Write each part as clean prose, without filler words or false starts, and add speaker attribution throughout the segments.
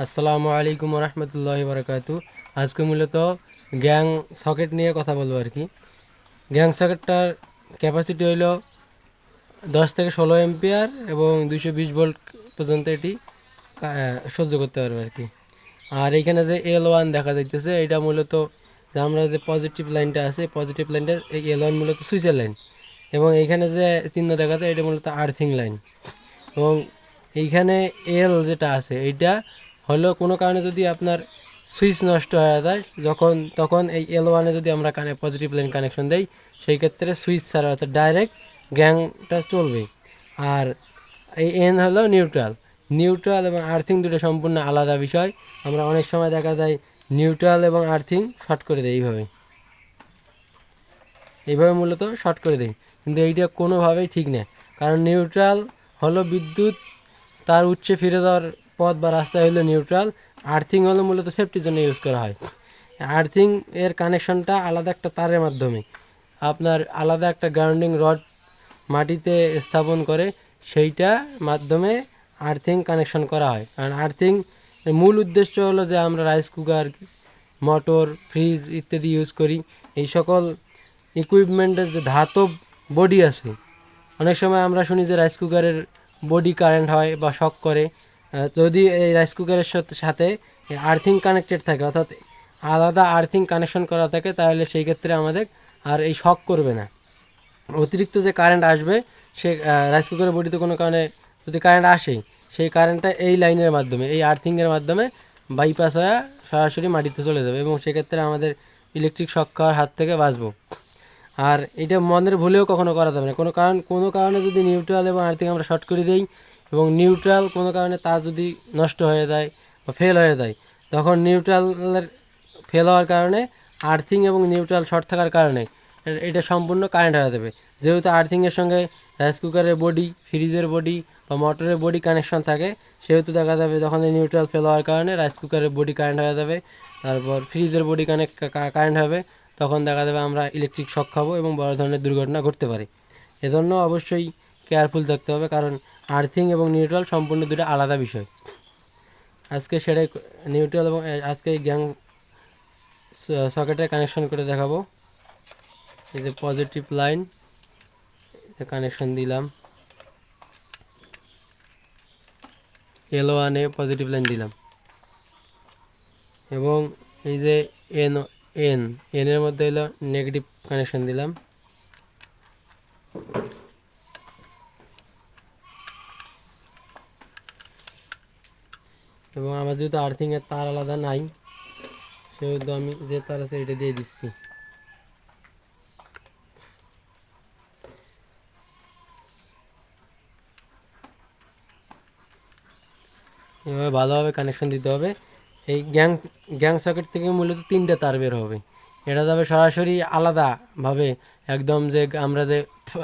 Speaker 1: আসসালামু আলাইকুম রহমতুল্লাহি বারাকাতু। আজকে মূলত গ্যাং সকেট নিয়ে কথা বলবো আর কি। গ্যাং সকেটটার ক্যাপাসিটি হইল 10 থেকে 16 এম্পিয়ার এবং 220 ভোল্ট পর্যন্ত এটি সহ্য করতে পারবে আর কি। আর এইখানে যে L1 দেখা যাইতেছে এটা মূলত যে আমরা যে পজিটিভ লাইনটা আছে, পজিটিভ লাইনটা এই L1 মূলত সুইচের লাইন, এবং এইখানে যে চিহ্ন দেখা যায় এটা মূলত আর্থিং লাইন। এবং এইখানে এল যেটা আছে এইটা হলো কোনো কারণে যদি আপনার সুইচ নষ্ট হয়ে যায় তখন এই L1-এ যদি আমরা পজিটিভ লাইন কানেকশন দেই, সেই ক্ষেত্রে সুইচ ছাড়া অর্থাৎ ডাইরেক্ট গ্যাংটা চলবে। আর এই এন হলো নিউট্রাল এবং আর্থিং দুটো সম্পূর্ণ আলাদা বিষয়। আমরা অনেক সময় দেখা যায় নিউট্রাল এবং আর্থিং শর্ট করে দেয় এইভাবে মূলত শর্ট করে দেয়, কিন্তু এইটা কোনোভাবেই ঠিক না। কারণ নিউট্রাল হলো বিদ্যুৎ তার উৎসে ফিরে যাওয়ার পথ বা রাস্তা হলো নিউট্রাল। আর্থিং হলো মূলত সেফটির জন্য ইউজ করা হয়। আর্থিং এর কানেকশনটা আলাদা একটা তারের মাধ্যমে, আপনার আলাদা একটা গ্রাউন্ডিং রড মাটিতে স্থাপন করে সেইটা মাধ্যমে আর্থিং কানেকশন করা হয়। কারণ আর্থিং মূল উদ্দেশ্য হলো যে আমরা রাইস কুকার, মোটর, ফ্রিজ ইত্যাদি ইউজ করি। এই সকল ইকুইপমেন্টের যে ধাতব বডি আছে, অনেক সময় আমরা শুনি যে রাইস কুকারের বডি কারেন্ট হয় বা শক করে। যদি এই রাইস কুকারের সাথে আর্থিং কানেক্টেড থাকে, অর্থাৎ আলাদা আর্থিং কানেকশন করা থাকে, তাহলে সেই ক্ষেত্রে আমাদের আর এই শক করবে না। অতিরিক্ত যে কারেন্ট আসবে সে রাইস কুকারের বডিতে কোনো কারণে যদি কারেন্ট আসে, সেই কারেন্টটা এই লাইনের মাধ্যমে, এই আর্থিংয়ের মাধ্যমে বাইপাস হয়ে সরাসরি মাটিতে চলে যাবে, এবং সেক্ষেত্রে আমাদের ইলেকট্রিক শক খাওয়ার হাত থেকে বাঁচবো। আর এটা মনের ভুলেও কখনো করা যাবে না। কোনো কারণে যদি নিউট্রাল এবং আর্থিং আমরা শর্ট করে দিই, এবং নিউট্রাল কোনো কারণে তার যদি নষ্ট হয়ে যায় বা ফেল হয়ে যায়, তখন নিউট্রালের ফেল হওয়ার কারণে আর্থিং এবং নিউট্রাল শর্ট থাকার কারণে এটা সম্পূর্ণ কারেন্ট হয়ে যাবে। যেহেতু আর্থিংয়ের সঙ্গে রাইস কুকারের বডি, ফ্রিজের বডি বা মোটরের বডি কানেকশন থাকে, সেহেতু দেখা যাবে যখন এই নিউট্রাল ফেল হওয়ার কারণে রাইস কুকারের বডি কারেন্ট হয়ে যাবে, তারপর ফ্রিজের বডি কারেন্ট হবে, তখন দেখা যাবে আমরা ইলেকট্রিক শক খাবো এবং বড় ধরনের দুর্ঘটনা ঘটতে পারে। এজন্য অবশ্যই কেয়ারফুল থাকতে হবে, কারণ আর্থিং এবং নিউট্রাল সম্পূর্ণ দুটো আলাদা বিষয়। আজকে সেটাই নিউট্রাল এবং আজকে গ্যাং সকেটে কানেকশন করে দেখাবো। এই যে পজিটিভ লাইন কানেকশন দিলাম, L1-এ পজিটিভ লাইন দিলাম, এবং এই যে এন এর মধ্যে হলো নেগেটিভ কানেকশন দিলাম। এবং আমার যেহেতু আর্থিংয়ের তার আলাদা নাই, সেহেতু আমি যে তার আছে এটা দিয়ে দিচ্ছি। এভাবে ভালোভাবে কানেকশন দিতে হবে। এই গ্যাং সকেট থেকে মূলত 3টে তার বের হবে। এটা যাবে সরাসরি আলাদাভাবে, একদম যে আমরা যে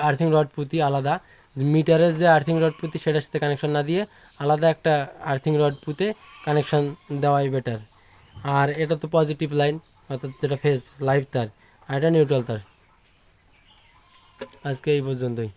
Speaker 1: আর্থিং রড পুঁতি আলাদা, মিটারের যে আর্থিং রড পুঁতি সেটার সাথে কানেকশন না দিয়ে আলাদা একটা আর্থিং রড পুঁতে কানেকশন দেওয়াই বেটার। আর এটা তো পজিটিভ লাইন, অর্থাৎ যেটা ফেজ লাইভ তার, আর এটা নিউট্রাল তার। আজকে এই পর্যন্তই।